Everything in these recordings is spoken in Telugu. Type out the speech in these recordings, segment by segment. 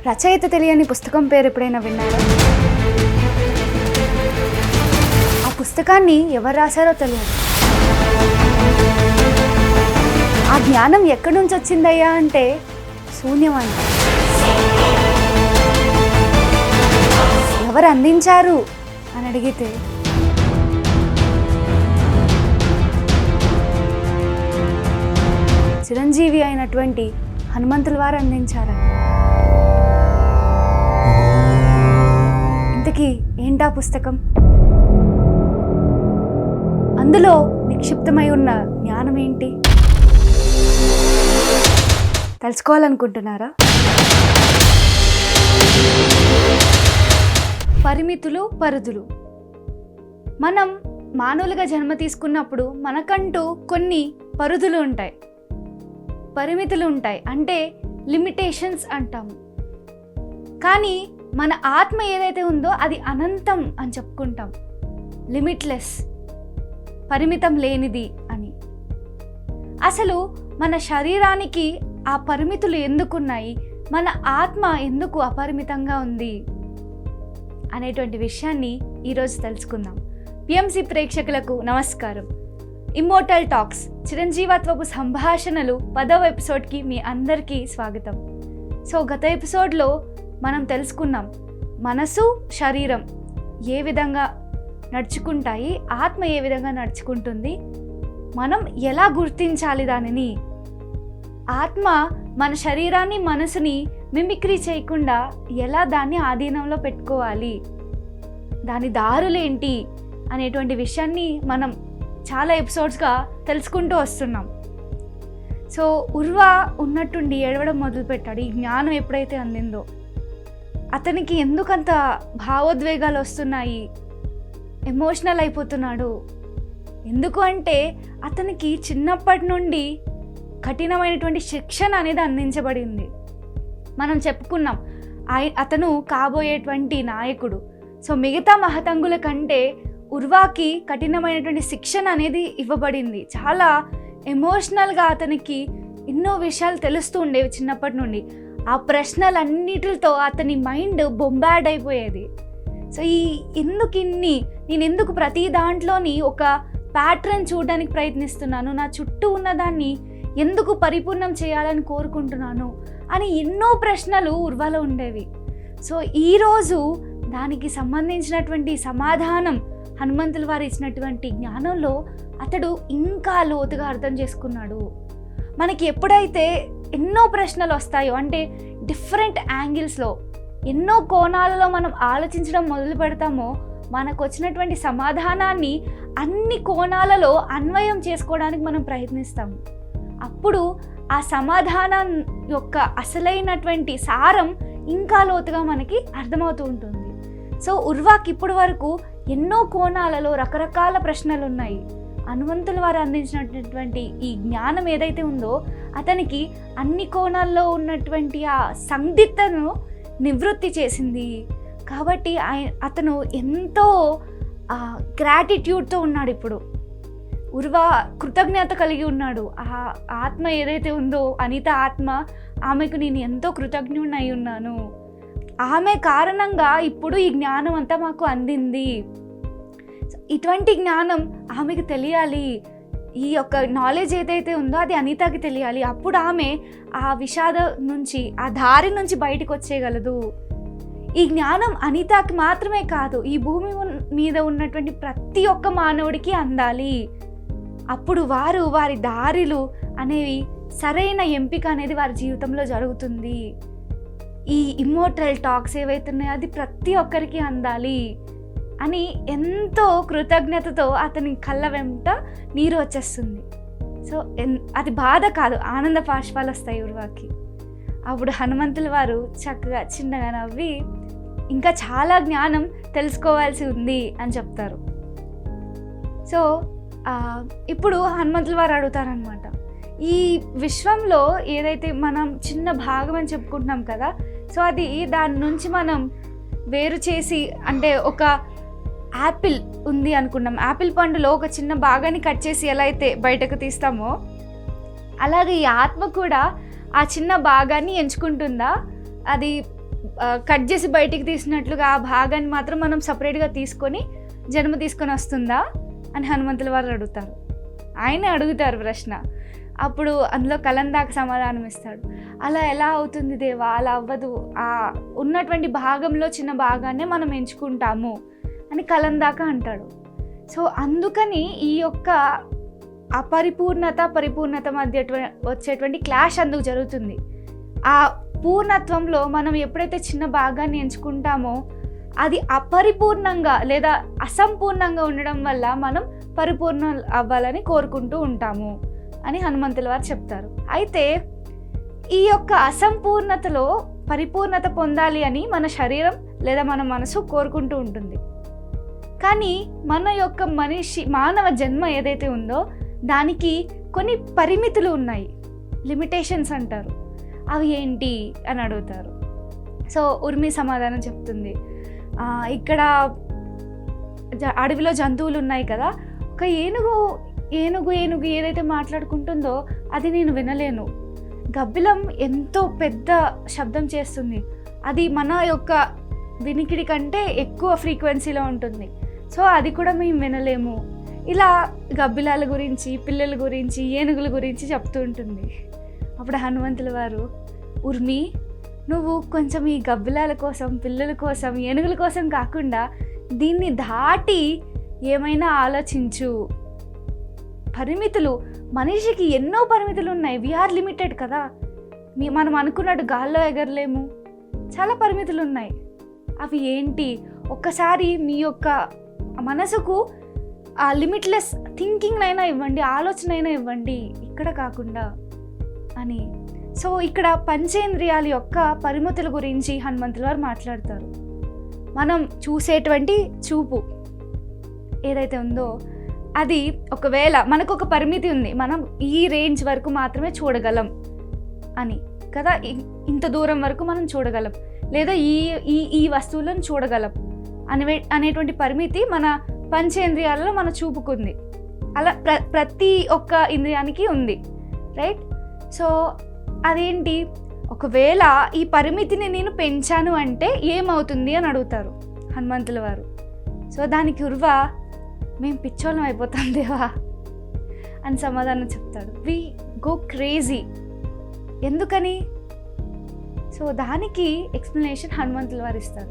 రచయిత తెలియని పుస్తకం పేరు ఎప్పుడైనా విన్నారా? ఆ పుస్తకాన్ని ఎవరు రాశారో తెలియదు. ఆ జ్ఞానం ఎక్కడి నుంచి వచ్చిందయ్యా అంటే శూన్యం అంట. ఎవరు అందించారు అని అడిగితే చిరంజీవి అయినటువంటి హనుమంతుల వారు అందించారంట. ఇంతకీ ఏంటా పుస్తకం? అందులో నిక్షిప్తమై ఉన్న జ్ఞానం ఏంటి తెలుసుకోవాలనుకుంటున్నారా? పరిమితులు, పరిధులు. మనం మానవులుగా జన్మ తీసుకున్నప్పుడు మనకంటూ కొన్ని పరిధులు ఉంటాయి, పరిమితులు ఉంటాయి, అంటే లిమిటేషన్స్ అంటాము. కానీ మన ఆత్మ ఏదైతే ఉందో అది అనంతం అని చెప్పుకుంటాం, లిమిట్లెస్, పరిమితం లేనిది అని. అసలు మన శరీరానికి ఆ పరిమితులు ఎందుకున్నాయి, మన ఆత్మ ఎందుకు అపరిమితంగా ఉంది అనేటువంటి విషయాన్ని ఈరోజు తెలుసుకుందాం. పిఎంసి ప్రేక్షకులకు నమస్కారం. ఇమ్మోర్టల్ టాక్స్ చిరంజీవత్వపు సంభాషణలు 10వ ఎపిసోడ్కి మీ అందరికీ స్వాగతం. సో గత ఎపిసోడ్లో మనం తెలుసుకున్నాం మనసు, శరీరం ఏ విధంగా నడుచుకుంటాయి, ఆత్మ ఏ విధంగా నడుచుకుంటుంది, మనం ఎలా గుర్తించాలి దానిని, ఆత్మ మన శరీరాన్ని, మనసుని మిమిక్రీ చేయకుండా ఎలా దాన్ని ఆధీనంలో పెట్టుకోవాలి, దాని దారులేంటి అనేటువంటి విషయాన్ని మనం చాలా ఎపిసోడ్స్గా తెలుసుకుంటూ వస్తున్నాం. సో ఉర్వ ఉన్నట్టుండి ఏడవడం మొదలుపెట్టాడు ఈ జ్ఞానం ఎప్పుడైతే అందిందో. అతనికి ఎందుకంత భావోద్వేగాలు వస్తున్నాయి, ఎమోషనల్ అయిపోతున్నాడు? ఎందుకు అంటే అతనికి చిన్నప్పటి నుండి కఠినమైనటువంటి శిక్షణ అనేది అందించబడింది. మనం చెప్పుకున్నాం అతను కాబోయేటువంటి నాయకుడు. సో మిగతా మహతంగుల కంటే ఉర్వాకి కఠినమైనటువంటి శిక్షణ అనేది ఇవ్వబడింది. చాలా ఎమోషనల్గా అతనికి ఎన్నో విషయాలు తెలుస్తూ ఉండేవి చిన్నప్పటి నుండి. ఆ ప్రశ్నలన్నిటితో అతని మైండ్ బొంబార్డ్ అయిపోయేది. సో నేను ఎందుకు ప్రతి దాంట్లోని ఒక ప్యాటర్న్ చూడడానికి ప్రయత్నిస్తున్నాను, నా చుట్టూ ఉన్నదాన్ని ఎందుకు పరిపూర్ణం చేయాలని కోరుకుంటున్నాను అని ఎన్నో ప్రశ్నలు ఉర్వాలో ఉండేవి. సో ఈరోజు దానికి సంబంధించినటువంటి సమాధానం హనుమంతుల వారు ఇచ్చినటువంటి జ్ఞానంలో అతడు ఇంకా లోతుగా అర్థం చేసుకున్నాడు. మనకి ఎప్పుడైతే ఎన్నో ప్రశ్నలు వస్తాయో, అంటే డిఫరెంట్ యాంగిల్స్లో ఎన్నో కోణాలలో మనం ఆలోచించడం మొదలు పెడతామో, మనకు వచ్చినటువంటి సమాధానాన్ని అన్ని కోణాలలో అన్వయం చేసుకోవడానికి మనం ప్రయత్నిస్తాము. అప్పుడు ఆ సమాధానం యొక్క అసలైనటువంటి సారం ఇంకా లోతుగా మనకి అర్థమవుతూ ఉంటుంది. సో ఉర్వాకి ఇప్పటి వరకు ఎన్నో కోణాలలో రకరకాల ప్రశ్నలు ఉన్నాయి. హనుమంతుల వారు అందించినటువంటి ఈ జ్ఞానం ఏదైతే ఉందో అతనికి అన్ని కోణాల్లో ఉన్నటువంటి ఆ సందిగ్ధను నివృత్తి చేసింది. కాబట్టి అతను ఎంతో గ్రాటిట్యూడ్తో ఉన్నాడు. ఇప్పుడు ఉర్వ కృతజ్ఞత కలిగి ఉన్నాడు. ఆ ఆత్మ ఏదైతే ఉందో అనిత ఆత్మ, ఆమెకు నేను ఎంతో కృతజ్ఞుడినై ఉన్నాను, ఆమె కారణంగా ఇప్పుడు ఈ జ్ఞానం అంతా మాకు అందింది. ఇటువంటి జ్ఞానం ఆమెకు తెలియాలి, ఈ యొక్క నాలెడ్జ్ ఏదైతే ఉందో అది అనితకి తెలియాలి. అప్పుడు ఆమె ఆ విషాదం నుంచి, ఆ దారి నుంచి బయటకు వచ్చేయగలదు. ఈ జ్ఞానం అనితకి మాత్రమే కాదు, ఈ భూమి మీద ఉన్నటువంటి ప్రతి ఒక్క మానవుడికి అందాలి. అప్పుడు వారి దారులు అనేవి సరైన ఎంపిక అనేది వారి జీవితంలో జరుగుతుంది. ఈ ఇమ్మోర్టల్ టాక్స్ ఏవైతే ఉన్నాయో అది ప్రతి ఒక్కరికి అందాలి అని ఎంతో కృతజ్ఞతతో అతని కళ్ళ వెంట నీరు వచ్చేస్తుంది. సో అది బాధ కాదు, ఆనంద పాష్పాలు వస్తాయి ఉర్వాకి. అప్పుడు హనుమంతుల వారు చక్కగా చిన్నగా నవ్వి ఇంకా చాలా జ్ఞానం తెలుసుకోవాల్సి ఉంది అని చెప్తారు. సో ఇప్పుడు హనుమంతుల వారు అడుగుతారనమాట, ఈ విశ్వంలో ఏదైతే మనం చిన్న భాగం అని చెప్పుకుంటున్నాం కదా, సో అది దాని నుంచి మనం వేరు చేసి, అంటే ఒక యాపిల్ ఉంది అనుకున్నాం, యాపిల్ పండులో ఒక చిన్న భాగాన్ని కట్ చేసి ఎలా అయితే బయటకు తీస్తామో అలాగే ఈ ఆత్మ కూడా ఆ చిన్న భాగాన్ని ఎంచుకుంటుందా, అది కట్ చేసి బయటికి తీసినట్లుగా ఆ భాగాన్ని మాత్రం మనం సపరేట్గా తీసుకొని జన్మ తీసుకొని వస్తుందా అని హనుమంతుల వారు అడుగుతారు. ఆయనే అడుగుతారు ప్రశ్న. అప్పుడు అందులో కలందాక సమాధానం ఇస్తాడు, అలా ఎలా అవుతుంది దేవా, అలా అవ్వదు, ఆ ఉన్నటువంటి భాగంలో చిన్న భాగాన్నే మనం ఎంచుకుంటాము అని కలందాక అంటాడు. సో అందుకని ఈ యొక్క పరిపూర్ణత మధ్య వచ్చేటువంటి క్లాష్ అందుకు జరుగుతుంది. ఆ పూర్ణత్వంలో మనం ఎప్పుడైతే చిన్న భాగాన్ని ఎంచుకుంటామో అది అపరిపూర్ణంగా లేదా అసంపూర్ణంగా ఉండడం వల్ల మనం పరిపూర్ణ అవ్వాలని కోరుకుంటూ ఉంటాము అని హనుమంతుల వారు చెప్తారు. అయితే ఈ యొక్క అసంపూర్ణతలో పరిపూర్ణత పొందాలి అని మన శరీరం లేదా మన మనసు కోరుకుంటూ ఉంటుంది. కానీ మన యొక్క మానవ జన్మ ఏదైతే ఉందో దానికి కొన్ని పరిమితులు ఉన్నాయి, లిమిటేషన్స్ అంటారు. అవి ఏంటి అని అడుగుతారు. సో ఉర్మి సమాధానం చెప్తుంది, ఇక్కడ అడవిలో జంతువులు ఉన్నాయి కదా, ఒక ఏనుగు ఏదైతే మాట్లాడుకుంటుందో అది నేను వినలేను. గబ్బిలం ఎంతో పెద్ద శబ్దం చేస్తుంది, అది మన యొక్క వినికిడి కంటే ఎక్కువ ఫ్రీక్వెన్సీలో ఉంటుంది, సో అది కూడా మేము వినలేము. ఇలా గబ్బిలాల గురించి, పిల్లల గురించి, ఏనుగుల గురించి చెప్తూ ఉంటుంది. అప్పుడు హనుమంతుల వారు, ఉర్మి నువ్వు కొంచెం ఈ గబ్బిలాల కోసం, పిల్లల కోసం, ఏనుగుల కోసం కాకుండా దీన్ని దాటి ఏమైనా ఆలోచించు. పరిమితులు, మనిషికి ఎన్నో పరిమితులు ఉన్నాయి. వీఆర్ లిమిటెడ్ కదా, మనం అనుకున్నట్టు గాల్లో ఎగరలేము, చాలా పరిమితులు ఉన్నాయి. అవి ఏంటి, ఒక్కసారి మీ యొక్క మనసుకు ఆ లిమిట్లెస్ థింకింగ్ అయినా ఇవ్వండి, ఆలోచన అయినా ఇవ్వండి, ఇక్కడ కాకుండా అని. సో ఇక్కడ పంచేంద్రియాల యొక్క పరిమితుల గురించి హనుమంతుల వారు మాట్లాడతారు. మనం చూసేటువంటి చూపు ఏదైతే ఉందో అది ఒకవేళ మనకు ఒక పరిమితి ఉంది, మనం ఈ రేంజ్ వరకు మాత్రమే చూడగలం అని కదా, ఇంత దూరం వరకు మనం చూడగలం, లేదా ఈ వస్తువులను చూడగలం అనేటువంటి పరిమితి మన పంచేంద్రియాలలో మన చూపుకుంది. అలా ప్రతి ఒక్క ఇంద్రియానికి ఉంది, రైట్? సో అదేంటి, ఒకవేళ ఈ పరిమితిని నేను పెంచాను అంటే ఏమవుతుంది అని అడుగుతారు హనుమంతుల వారు. సో దానికి ఉర్వ, మేము పిచ్చోళ్ళం అయిపోతాం దేవా అని సమాధానం చెప్తాడు. We go crazy. ఎందుకని? సో దానికి ఎక్స్ప్లెనేషన్ హనుమంతుల వారు ఇస్తారు.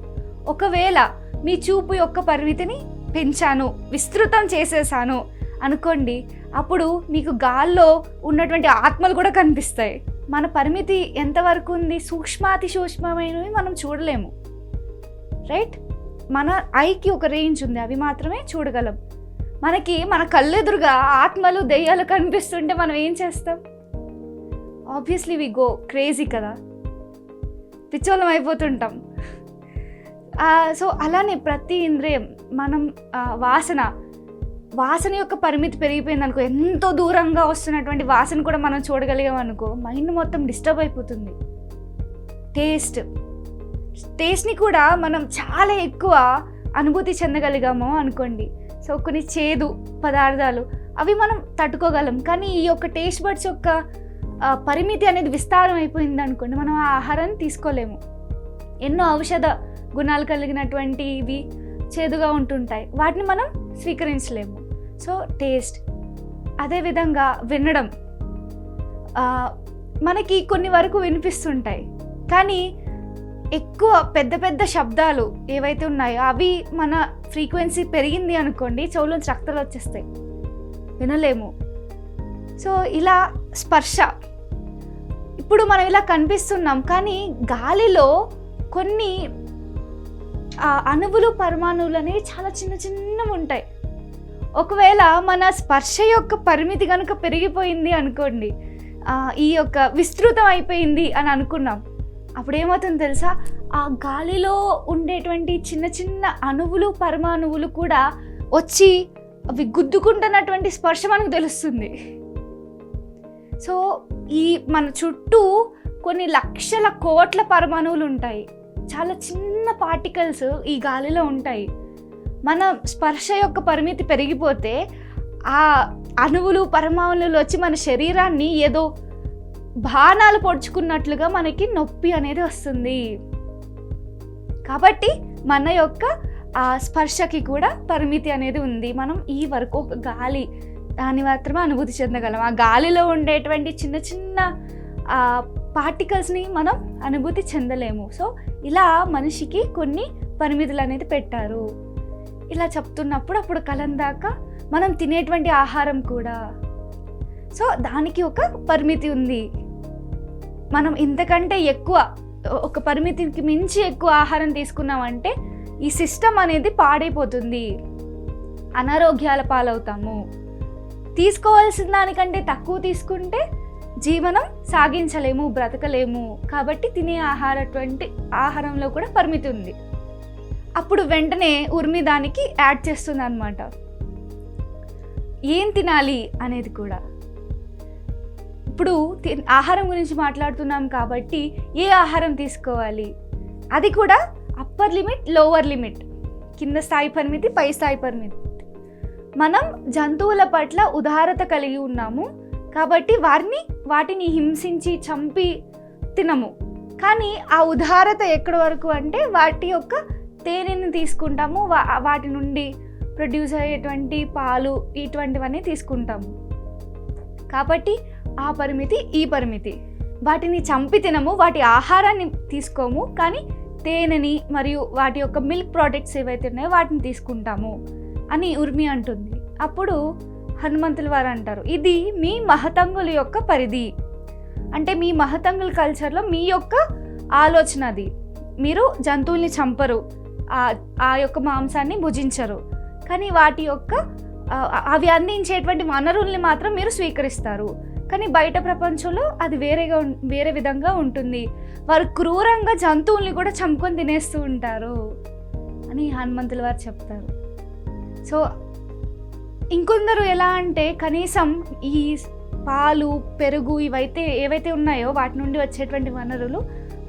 ఒకవేళ మీ చూపు యొక్క పరిమితిని పెంచాను, విస్తృతం చేసేసాను అనుకోండి, అప్పుడు మీకు గాల్లో ఉన్నటువంటి ఆత్మలు కూడా కనిపిస్తాయి. మన పరిమితి ఎంతవరకు ఉంది, సూక్ష్మాతి సూక్ష్మమైనవి మనం చూడలేము, రైట్? మన ఐకి ఒక రేంజ్ ఉంది, అవి మాత్రమే చూడగలం. మన కళ్ళెదురుగా ఆత్మలు, దెయ్యాలు కనిపిస్తుంటే మనం ఏం చేస్తాం? ఆబ్వియస్లీ వి గో క్రేజీ కదా, పిచ్చోళం అయిపోతుంటాం. సో అలానే ప్రతి ఇంద్రియం, మనం వాసన యొక్క పరిమితి పెరిగిపోయింది అనుకో, ఎంతో దూరంగా వస్తున్నటువంటి వాసన కూడా మనం చూడగలిగాం అనుకో, మైండ్ మొత్తం డిస్టర్బ్ అయిపోతుంది. టేస్ట్ని కూడా మనం చాలా ఎక్కువ అనుభూతి చెందగలిగామో అనుకోండి. సో కొన్ని చేదు పదార్థాలు అవి మనం తట్టుకోగలం, కానీ ఈ యొక్క టేస్ట్ బడ్స్ యొక్క పరిమితి అనేది విస్తారం అయిపోయింది అనుకోండి, మనం ఆ ఆహారాన్ని తీసుకోలేము. ఎన్నో ఔషధ గుణాలు కలిగినటువంటి ఇవి చేదుగా ఉంటుంటాయి, వాటిని మనం స్వీకరించలేము. So taste. అదేవిధంగా వినడం, మనకి కొన్ని వరకు వినిపిస్తుంటాయి, కానీ ఎక్కువ పెద్ద పెద్ద శబ్దాలు ఏవైతే ఉన్నాయో అవి మన ఫ్రీక్వెన్సీ పెరిగింది అనుకోండి, చెవులోంచి రక్తాలు వచ్చేస్తాయి, వినలేము. సో ఇలా స్పర్శ, ఇప్పుడు మనం ఇలా కనిపిస్తున్నాం, కానీ గాలిలో కొన్ని అణువులు, పరమాణువులు అనేవి చాలా చిన్నవి ఉంటాయి. ఒకవేళ మన స్పర్శ యొక్క పరిమితి కనుక పెరిగిపోయింది అనుకోండి, ఈ యొక్క విస్తృతం అయిపోయింది అని అనుకున్నాం, అప్పుడు ఏమవుతుందో తెలుసా, ఆ గాలిలో ఉండేటువంటి చిన్న అణువులు, పరమాణువులు కూడా వచ్చి అవి గుద్దుకుంటున్నటువంటి స్పర్శ మనకు తెలుస్తుంది. సో ఈ మన చుట్టూ కొన్ని లక్షల కోట్ల పరమాణువులు ఉంటాయి, చాలా చిన్న పార్టికల్స్ ఈ గాలిలో ఉంటాయి. మన స్పర్శ యొక్క పరిమితి పెరిగిపోతే ఆ అణువులు, పరమాణువులు వచ్చి మన శరీరాన్ని ఏదో బాణాలు పొడుచుకున్నట్లుగా మనకి నొప్పి అనేది వస్తుంది. కాబట్టి మన యొక్క స్పర్శకి కూడా పరిమితి అనేది ఉంది. మనం ఈ వరకు ఒక గాలి దాన్ని మాత్రమే అనుభూతి చెందగలం. ఆ గాలిలో ఉండేటువంటి చిన్న చిన్న పార్టికల్స్ని మనం అనుభూతి చెందలేము. సో ఇలా మనిషికి కొన్ని పరిమితులు అనేది పెట్టారు. ఇలా చెప్తున్నప్పుడు అప్పుడు కలందాక మనం తినేటువంటి ఆహారం కూడా, సో దానికి ఒక పరిమితి ఉంది. మనం ఇంతకంటే ఎక్కువ, ఒక పరిమితికి మించి ఎక్కువ ఆహారం తీసుకున్నామంటే ఈ సిస్టమ్ అనేది పాడైపోతుంది, అనారోగ్యాల పాలవుతాము. తీసుకోవాల్సిన దానికంటే తక్కువ తీసుకుంటే జీవనం సాగించలేము, బ్రతకలేము. కాబట్టి తినే ఆహారంలో కూడా పరిమితి ఉంది. అప్పుడు వెంటనే ఉర్మి దానికి యాడ్ చేస్తుంది అన్నమాట, ఏం తినాలి అనేది కూడా. ఇప్పుడు ఆహారం గురించి మాట్లాడుతున్నాం కాబట్టి ఏ ఆహారం తీసుకోవాలి, అది కూడా అప్పర్ లిమిట్, లోవర్ లిమిట్, కింద స్థాయి పరిమితి, పై స్థాయి పరిమితి. మనం జంతువుల పట్ల ఉదారత కలిగి ఉన్నాము కాబట్టి వాటిని హింసించి చంపి తినము. కానీ ఆ ఉదారత ఎక్కడి వరకు అంటే వాటి యొక్క తేనెని తీసుకుంటాము, వాటి నుండి ప్రొడ్యూస్ అయ్యేటువంటి పాలు ఇటువంటివన్నీ తీసుకుంటాము. కాబట్టి ఆ పరిమితి, ఈ పరిమితి. వాటిని చంపి తినము, వాటి ఆహారాన్ని తీసుకోము, కానీ తేనెని మరియు వాటి యొక్క మిల్క్ ప్రోడక్ట్స్ ఏవైతే ఉన్నాయో వాటిని తీసుకుంటాము అని ఉర్మి అంటుంది. అప్పుడు హనుమంతుల వారు అంటారు, ఇది మీ మహతంగుల యొక్క పరిధి. అంటే మీ మహతంగుల కల్చర్లో మీ యొక్క ఆలోచన అది. మీరు జంతువుల్ని చంపరు, ఆ యొక్క మాంసాన్ని భుజించరు, కానీ వాటి యొక్క అవి అందించేటువంటి వనరుల్ని మాత్రం మీరు స్వీకరిస్తారు. కానీ బయట ప్రపంచంలో అది వేరే విధంగా ఉంటుంది. వారు క్రూరంగా జంతువుల్ని కూడా చంపుకొని తినేస్తూ ఉంటారు అని హనుమంతుల వారు చెప్తారు. సో ఇంకొందరు ఎలా అంటే కనీసం ఈ పాలు, పెరుగు ఏవైతే ఉన్నాయో వాటి నుండి వచ్చేటువంటి వనరులు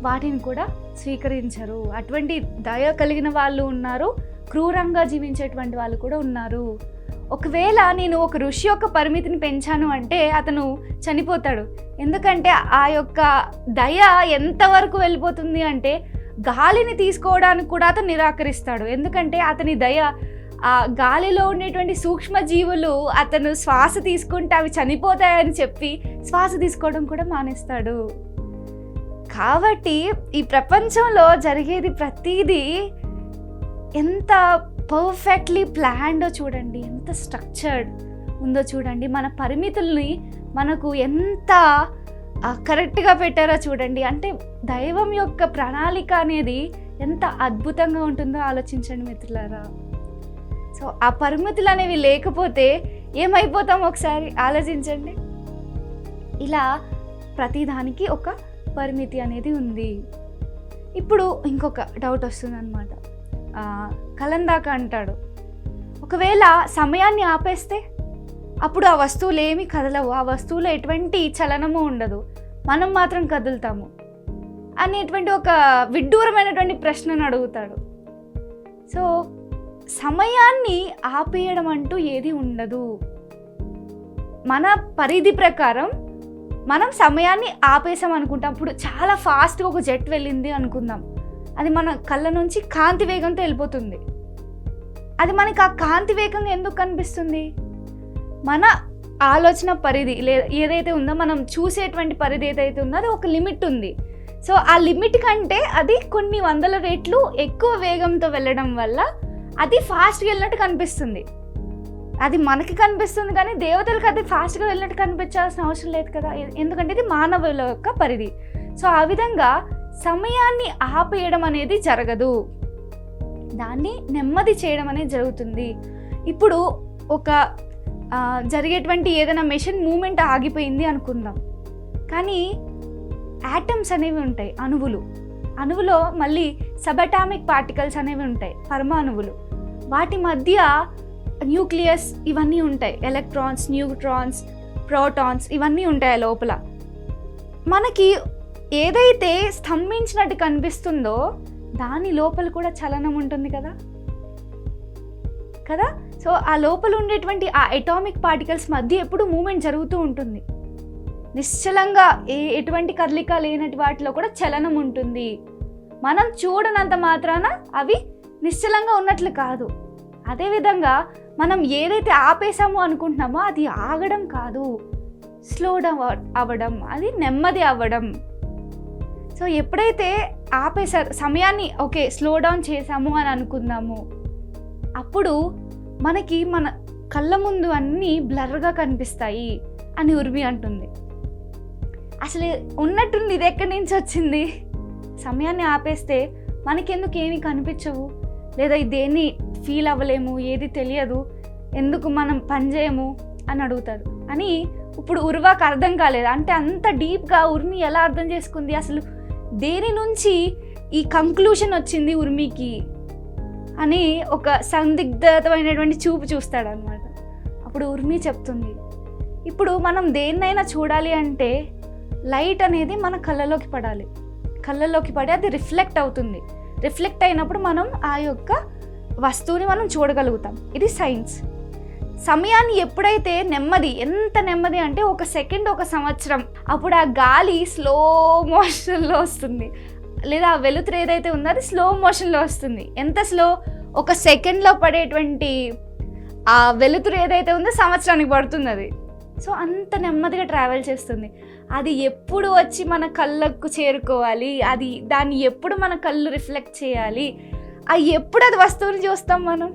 వాటిని కూడా స్వీకరించరు. అటువంటి దయ కలిగిన వాళ్ళు ఉన్నారు, క్రూరంగా జీవించేటువంటి వాళ్ళు కూడా ఉన్నారు. ఒకవేళ నేను ఒక ఋషి యొక్క పరిమితిని పెంచాను అంటే అతను చనిపోతాడు. ఎందుకంటే ఆ యొక్క దయ ఎంతవరకు వెళ్ళిపోతుంది అంటే గాలిని తీసుకోవడానికి కూడా అతను నిరాకరిస్తాడు. ఎందుకంటే అతని దయ ఆ గాలిలో ఉండేటువంటి సూక్ష్మజీవులు అతను శ్వాస తీసుకుంటే అవి చనిపోతాయని చెప్పి శ్వాస తీసుకోవడం కూడా మానేస్తాడు. కాబట్టి ఈ ప్రపంచంలో జరిగేది ప్రతిదీ ఎంత పర్ఫెక్ట్లీ ప్లాన్డో చూడండి, ఎంత స్ట్రక్చర్డ్ ఉందో చూడండి. మన పరిమితుల్ని మనకు ఎంత కరెక్ట్గా పెట్టారో చూడండి. అంటే దైవం యొక్క ప్రణాళిక అనేది ఎంత అద్భుతంగా ఉంటుందో ఆలోచించండి మిత్రులారా. సో ఆ పరిమితులు అనేవి లేకపోతే ఏమైపోతాం ఒకసారి ఆలోచించండి. ఇలా ప్రతిదానికి ఒక పరిమితి అనేది ఉంది. ఇప్పుడు ఇంకొక డౌట్ వస్తుంది అన్నమాట. కలందాక అంటాడు, ఒకవేళ సమయాన్ని ఆపేస్తే అప్పుడు ఆ వస్తువులు ఏమి కదలవు, ఆ వస్తువులో ఎటువంటి చలనము ఉండదు, మనం మాత్రం కదులుతాము అనేటువంటి ఒక విడ్డూరమైనటువంటి ప్రశ్నను అడుగుతాడు. సో సమయాన్ని ఆపేయడం అంటూ ఏది ఉండదు. మన పరిధి ప్రకారం మనం సమయాన్ని ఆపేసాం అనుకుంటాం. ఇప్పుడు చాలా ఫాస్ట్గా ఒక జెట్ వెళ్ళింది అనుకుందాం, అది మన కళ్ళ నుంచి కాంతి వేగంతో వెళ్ళిపోతుంది. అది మనకి ఆ కాంతి వేగంగా ఎందుకు కనిపిస్తుంది? మన ఆలోచన పరిధి ఏదైతే ఉందో, మనం చూసేటువంటి పరిధి ఏదైతే ఉందో అది ఒక లిమిట్ ఉంది. సో ఆ లిమిట్ కంటే అది కొన్ని వందల రెట్లు ఎక్కువ వేగంతో వెళ్ళడం వల్ల అది ఫాస్ట్గా వెళ్ళినట్టు కనిపిస్తుంది. అది మనకి కనిపిస్తుంది, కానీ దేవతలకు అది ఫాస్ట్గా వెళ్ళినట్టు కనిపించాల్సిన అవసరం లేదు కదా, ఎందుకంటే ఇది మానవుల యొక్క పరిధి. సో ఆ విధంగా సమయాన్ని ఆపేయడం అనేది జరగదు, దాన్ని నెమ్మది చేయడం అనేది జరుగుతుంది. ఇప్పుడు ఒక జరిగేటువంటి ఏదైనా మెషిన్ మూమెంట్ ఆగిపోయింది అనుకుందాం, కానీ యాటమ్స్ అనేవి ఉంటాయి, అణువులో మళ్ళీ సబటామిక్ పార్టికల్స్ అనేవి ఉంటాయి, పరమాణువులు. వాటి మధ్య న్యూక్లియస్ ఇవన్నీ ఉంటాయి, ఎలక్ట్రాన్స్, న్యూట్రాన్స్, ప్రోటాన్స్ ఇవన్నీ ఉంటాయి లోపల. మనకి ఏదైతే స్తంభించినట్టు కనిపిస్తుందో దాని లోపల కూడా చలనం ఉంటుంది కదా. సో ఆ లోపల ఉండేటువంటి ఆ అటామిక్ పార్టికల్స్ మధ్య ఎప్పుడు మూమెంట్ జరుగుతూ ఉంటుంది. నిశ్చలంగా ఎటువంటి కదలిక లేనటి వాటిలో కూడా చలనం ఉంటుంది. మనం చూడనంత మాత్రాన అవి నిశ్చలంగా ఉన్నట్లు కాదు. అదేవిధంగా మనం ఏదైతే ఆపేసామో అనుకుంటున్నామో అది ఆగడం కాదు, స్లో డౌన్ అవ్వడం, అది నెమ్మది అవ్వడం. సో ఎప్పుడైతే ఆపేసారు సమయాన్ని, ఓకే స్లో డౌన్ చేసాము అని అనుకుందాము, అప్పుడు మనకి మన కళ్ళ ముందు అన్నీ బ్లర్గా కనిపిస్తాయి అని ఉర్మి అంటుంది. అసలు ఉన్నట్టుంది ఇది ఎక్కడి నుంచి వచ్చింది? సమయాన్ని ఆపేస్తే మనకెందుకు ఏమీ కనిపించవు, లేదా దేన్ని ఫీల్ అవ్వలేము, ఏది తెలియదు, ఎందుకు మనం పని చేయము అని అడుగుతారు అని ఇప్పుడు ఉర్వాకి అర్థం కాలేదు. అంటే అంత డీప్గా ఉర్మి ఎలా అర్థం చేసుకుంది, అసలు దేని నుంచి ఈ కంక్లూషన్ వచ్చింది ఉర్మికి అని ఒక సందిగ్ధమైనటువంటి చూపు చూస్తాడనమాట. అప్పుడు ఉర్మి చెప్తుంది, ఇప్పుడు మనం దేన్నైనా చూడాలి అంటే లైట్ అనేది మన కళ్ళలోకి పడాలి, కళ్ళలోకి పడి అది రిఫ్లెక్ట్ అవుతుంది. రిఫ్లెక్ట్ అయినప్పుడు మనం ఆ యొక్క వస్తువుని మనం చూడగలుగుతాం. ఇది సైన్స్. సమయాన్ని ఎప్పుడైతే నెమ్మది, ఎంత నెమ్మది అంటే 1 సెకండ్ 1 సంవత్సరం, అప్పుడు ఆ గాలి స్లో మోషన్లో వస్తుంది, లేదా ఆ వెలుతురు ఏదైతే ఉందో అది స్లో మోషన్లో వస్తుంది. ఎంత స్లో? 1 సెకండ్లో పడేటువంటి ఆ వెలుతురు ఏదైతే ఉందో సంవత్సరానికి పడుతుంది అది. సో అంత నెమ్మదిగా ట్రావెల్ చేస్తుంది. అది ఎప్పుడు వచ్చి మన కళ్ళకు చేరుకోవాలి, అది దాన్ని ఎప్పుడు మన కళ్ళు రిఫ్లెక్ట్ చేయాలి, ఎప్పుడు అది వస్తువుని చూస్తాం మనం.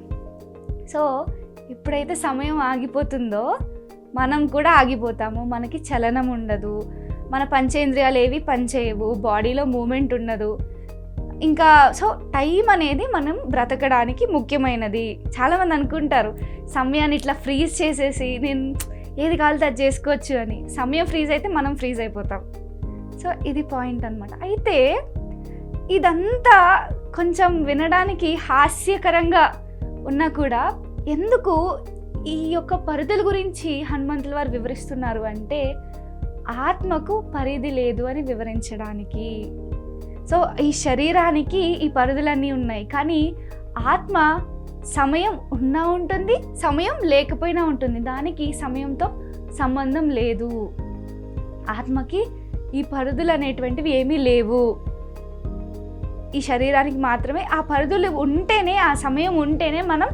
సో ఎప్పుడైతే సమయం ఆగిపోతుందో మనం కూడా ఆగిపోతాము, మనకి చలనం ఉండదు, మన పంచేంద్రియాలు ఏవి పనిచేయవు, బాడీలో మూమెంట్ ఉండదు. ఇంకా సో టైం అనేది మనం బ్రతకడానికి ముఖ్యమైనది. చాలామంది అనుకుంటారు సమయాన్ని ఇట్లా ఫ్రీజ్ చేసేసి నేను ఏది కావాలితే అది చేసుకోవచ్చు అని. సమయం ఫ్రీజ్ అయితే మనం ఫ్రీజ్ అయిపోతాం. సో ఇది పాయింట్ అనమాట. అయితే ఇదంతా కొంచెం వినడానికి హాస్యకరంగా ఉన్నా కూడా ఎందుకు ఈ యొక్క పరిధుల గురించి హనుమంతుల వారు వివరిస్తున్నారు అంటే ఆత్మకు పరిధి లేదు అని వివరించడానికి. సో ఈ శరీరానికి ఈ పరిధులన్నీ ఉన్నాయి, కానీ ఆత్మ సమయం ఉన్నా ఉంటుంది, సమయం లేకపోయినా ఉంటుంది. దానికి సమయంతో సంబంధం లేదు. ఆత్మకి ఈ పరిధులు అనేటువంటివి ఏమీ లేవు. ఈ శరీరానికి మాత్రమే ఆ పరిధులు ఉంటేనే, ఆ సమయం ఉంటేనే మనం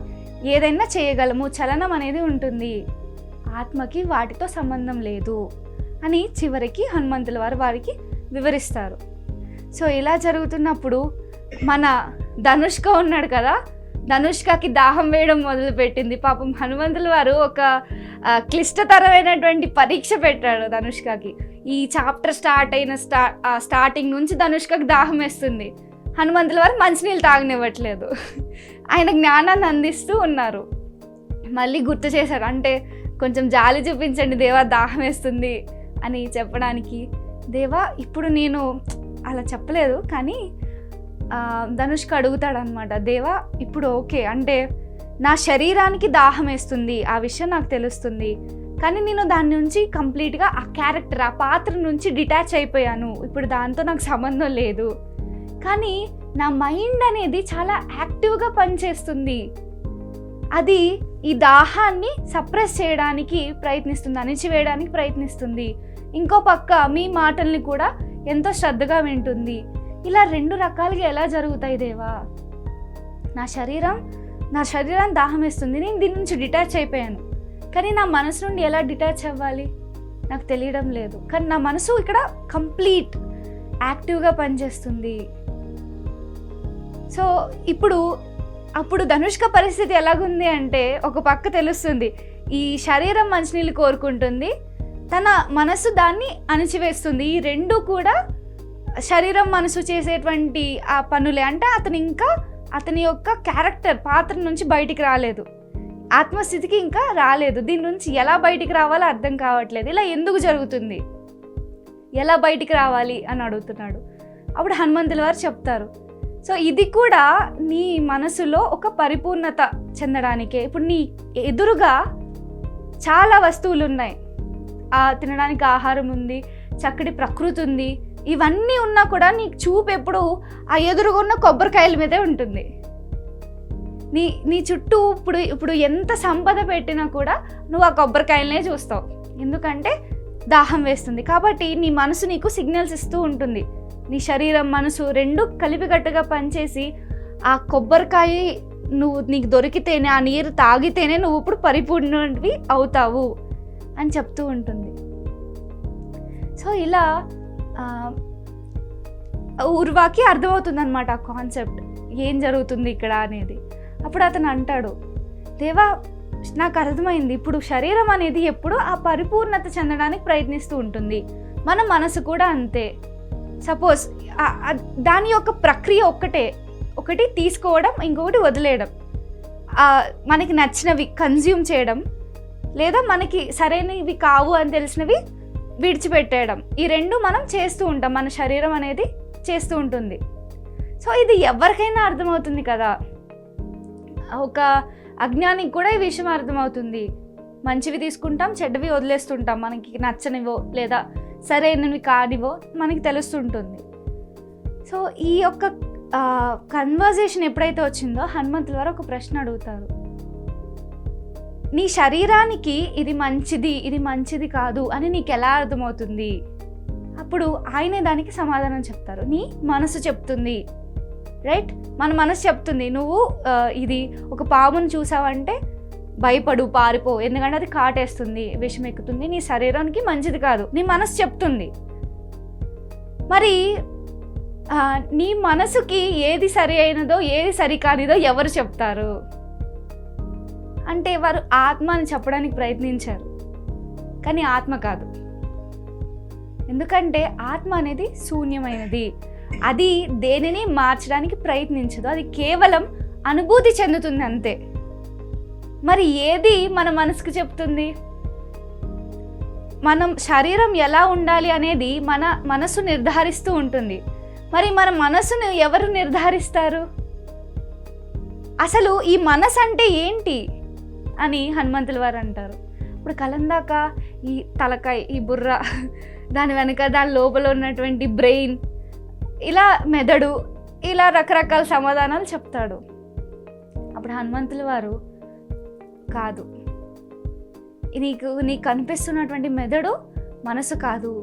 ఏదైనా చేయగలము, చలనం అనేది ఉంటుంది. ఆత్మకి వాటితో సంబంధం లేదు అని చివరికి హనుమంతుల వారు వారికి వివరిస్తారు. సో ఇలా జరుగుతున్నప్పుడు మన ధనుష్క ఉన్నాడు కదా, ధనుష్కకి దాహం వేయడం మొదలుపెట్టింది. పాపం హనుమంతుల వారు ఒక క్లిష్టతరమైనటువంటి పరీక్ష పెట్టాడు ధనుష్కకి. ఈ చాప్టర్ స్టార్ట్ అయిన స్టార్టింగ్ నుంచి ధనుష్కకి దాహం వేస్తుంది. హనుమంతుల వారు మంచినీళ్ళు తాగనివ్వట్లేదు, ఆయన జ్ఞానాన్ని అందిస్తూ ఉన్నారు. మళ్ళీ గుర్తు చేశారు, అంటే కొంచెం జాలి చూపించండి దేవా, దాహం వేస్తుంది అని చెప్పడానికి. దేవా ఇప్పుడు నేను అలా చెప్పలేదు, కానీ ధనుష్క అడుగుతాడనమాట, దేవా ఇప్పుడు ఓకే, అంటే నా శరీరానికి దాహం వేస్తుంది, ఆ విషయం నాకు తెలుస్తుంది, కానీ నేను దాని నుంచి కంప్లీట్గా ఆ క్యారెక్టర్, ఆ పాత్ర నుంచి డిటాచ్ అయిపోయాను, ఇప్పుడు దాంతో నాకు సంబంధం లేదు. కానీ నా మైండ్ అనేది చాలా యాక్టివ్గా పనిచేస్తుంది, అది ఈ దాహాన్ని సప్రెస్ చేయడానికి ప్రయత్నిస్తుంది, అణిచివేయడానికి ప్రయత్నిస్తుంది. ఇంకో పక్క మీ మాటల్ని కూడా ఎంతో శ్రద్ధగా వింటుంది. ఇలా 2 రకాలుగా ఎలా జరుగుతాయి దేవా? నా శరీరం దాహం వేస్తుంది, నేను దీని నుంచి డిటాచ్ అయిపోయాను, కానీ నా మనసు నుండి ఎలా డిటాచ్ అవ్వాలి నాకు తెలియడం లేదు. కానీ నా మనసు ఇక్కడ కంప్లీట్ యాక్టివ్గా పనిచేస్తుంది. సో అప్పుడు ధనుష్క పరిస్థితి ఎలాగుంది అంటే, ఒక పక్క తెలుస్తుంది ఈ శరీరం మంచినీళ్ళు కోరుకుంటుంది, తన మనసు దాన్ని అణిచివేస్తుంది. ఈ 2 కూడా శరీరం మనసు చేసేటువంటి ఆ పనులే. అంటే అతని యొక్క క్యారెక్టర్, పాత్ర నుంచి బయటికి రాలేదు, ఆత్మస్థితికి ఇంకా రాలేదు. దీని నుంచి ఎలా బయటికి రావాలో అర్థం కావట్లేదు. ఇలా ఎందుకు జరుగుతుంది, ఎలా బయటికి రావాలి అని అడుగుతున్నాడు. అప్పుడు హనుమంతుల వారు చెప్తారు, సో ఇది కూడా నీ మనసులో ఒక పరిపూర్ణత చెందడానికే. ఇప్పుడు నీ ఎదురుగా చాలా వస్తువులు ఉన్నాయి, తినడానికి ఆహారం ఉంది, చక్కటి ప్రకృతి ఉంది, ఇవన్నీ ఉన్నా కూడా నీకు చూపు ఎప్పుడు ఆ ఎదురుగా ఉన్న కొబ్బరికాయల మీదే ఉంటుంది. నీ చుట్టూ ఇప్పుడు ఎంత సంపద పెట్టినా కూడా నువ్వు ఆ కొబ్బరికాయలనే చూస్తావు, ఎందుకంటే దాహం వేస్తుంది. కాబట్టి నీ మనసు నీకు సిగ్నల్స్ ఇస్తూ ఉంటుంది, నీ శరీరం మనసు రెండు కలిపికట్టుగా పనిచేసి ఆ కొబ్బరికాయ నీకు దొరికితేనే, ఆ నీరు తాగితేనే నువ్వు ఇప్పుడు పరిపూర్ణవి అవుతావు అని చెప్తూ ఉంటుంది. సో ఇలా ఉర్వాకి అర్థమవుతుంది అనమాట ఆ కాన్సెప్ట్, ఏం జరుగుతుంది ఇక్కడ అనేది. అప్పుడు అతను అంటాడు, దేవా నాకు అర్థమైంది, ఇప్పుడు శరీరం అనేది ఎప్పుడు ఆ పరిపూర్ణత చెందడానికి ప్రయత్నిస్తూ ఉంటుంది, మన మనసు కూడా అంతే. సపోజ్ దాని యొక్క ప్రక్రియ ఒకటి తీసుకోవడం, ఇంకొకటి వదిలేయడం, మనకి నచ్చినవి కన్జ్యూమ్ చేయడం, లేదా మనకి సరైనవి కావు అని తెలిసినవి విడిచిపెట్టేయడం. ఈ రెండు మనం చేస్తూ ఉంటాం, మన శరీరం అనేది చేస్తూ ఉంటుంది. సో ఇది ఎవరికైనా అర్థమవుతుంది కదా, ఒక అజ్ఞానికి కూడా ఈ విషయం అర్థమవుతుంది. మంచివి తీసుకుంటాం, చెడ్డవి వదిలేస్తుంటాం, మనకి నచ్చనివో లేదా సరైనవి కానివో మనకి తెలుస్తుంటుంది. సో ఈ యొక్క కన్వర్జేషన్ ఎప్పుడైతే వచ్చిందో హనుమంతుల వారు ఒక ప్రశ్న అడుగుతారు, నీ శరీరానికి ఇది మంచిది కాదు అని నీకు ఎలా అర్థమవుతుంది? అప్పుడు ఆయనే దానికి సమాధానం చెప్తారు, నీ మనసు చెప్తుంది. రైట్, మన మనసు చెప్తుంది, నువ్వు ఇది ఒక పామును చూసావంటే భయపడు, పారిపో, ఎందుకంటే అది కాటేస్తుంది, విషం ఎక్కుతుంది, నీ శరీరానికి మంచిది కాదు, నీ మనసు చెప్తుంది. మరి నీ మనసుకి ఏది సరి అయినదో ఏది సరి కానిదో ఎవరు చెప్తారు అంటే వారు ఆత్మ అని చెప్పడానికి ప్రయత్నించారు, కానీ ఆత్మ కాదు. ఎందుకంటే ఆత్మ అనేది శూన్యమైనది, అది దేనిని మార్చడానికి ప్రయత్నించదు, అది కేవలం అనుభూతి చెందుతుంది అంతే. మరి ఏది మన మనసుకు చెప్తుంది? మనం శరీరం ఎలా ఉండాలి అనేది మన మనసు నిర్ధారిస్తూ ఉంటుంది. మరి మన మనసును ఎవరు నిర్ధారిస్తారు? అసలు ఈ మనసు అంటే ఏంటి అని హనుమంతుల వారు అంటారు. ఇప్పుడు కలందాక ఈ తలకాయ, ఈ బుర్ర, దాని వెనుక దాని లోపల ఉన్నటువంటి బ్రెయిన్, ఇలా మెదడు, ఇలా రకరకాల సమాధానాలు చెప్తాడు. అప్పుడు హనుమంతుల వారు, కాదు, నీకు కనిపిస్తున్నటువంటి మెదడు మనసు కాదు.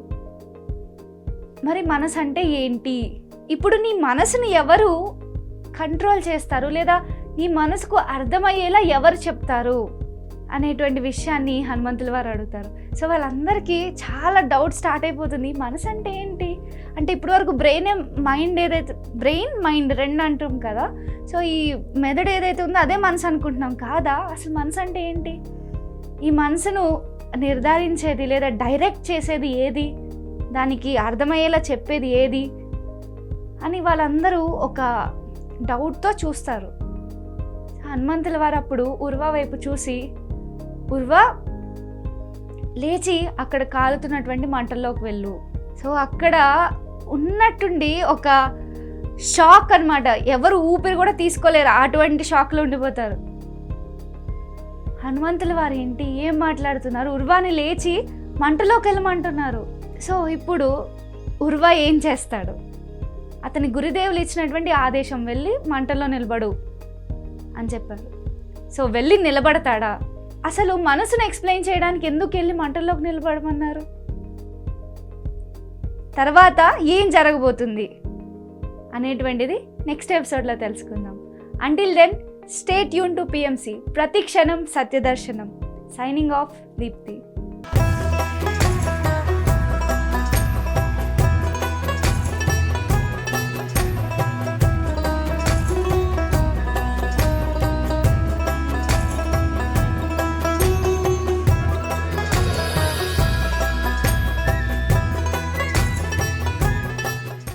మరి మనసు అంటే ఏంటి? ఇప్పుడు నీ మనసుని ఎవరు కంట్రోల్ చేస్తారు, లేదా నీ మనసుకు అర్థమయ్యేలా ఎవరు చెప్తారు అనేటువంటి విషయాన్ని హనుమంతుల వారు అడుగుతారు. సో వాళ్ళందరికీ చాలా డౌట్ స్టార్ట్ అయిపోతుంది, మనసు అంటే ఏంటి అంటే ఇప్పటి వరకు బ్రెయిన్ మైండ్ రెండు అంటాం కదా, సో ఈ మెదడు ఏదైతే ఉందో అదే మనసు అనుకుంటున్నాం కాదా? అసలు మనసు అంటే ఏంటి? ఈ మనసును నిర్ధారించేది లేదా డైరెక్ట్ చేసేది ఏది, దానికి అర్థమయ్యేలా చెప్పేది ఏది అని వాళ్ళందరూ ఒక డౌట్తో చూస్తారు. హనుమంతుల వారు అప్పుడు ఉర్వా వైపు చూసి, ఉర్వా లేచి అక్కడ కాలుతున్నటువంటి మంటల్లోకి వెళ్ళు. సో అక్కడ ఉన్నట్టుండి ఒక షాక్ అన్నమాట, ఎవరు ఊపిరి కూడా తీసుకోలేరు, అటువంటి షాక్లో ఉండిపోతారు. హనుమంతుల వారు ఏంటి, ఏం మాట్లాడుతున్నారు, ఉర్వాని లేచి మంటలోకి వెళ్ళమంటున్నారు. సో ఇప్పుడు ఉర్వా ఏం చేస్తాడు? అతని గురుదేవులు ఇచ్చినటువంటి ఆదేశం, వెళ్ళి మంటల్లో నిలబడు అని చెప్పారు. సో వెళ్ళి నిలబడతాడా? అసలు మనసును ఎక్స్ప్లెయిన్ చేయడానికి ఎందుకు వెళ్ళి మంటల్లోకి నిలబడమన్నారు? తర్వాత ఏం జరగబోతుంది అనేటువంటిది నెక్స్ట్ ఎపిసోడ్లో తెలుసుకుందాం. Until then stay tune to PMC, ప్రతి క్షణం సత్యదర్శనం. Signing off, Deepti.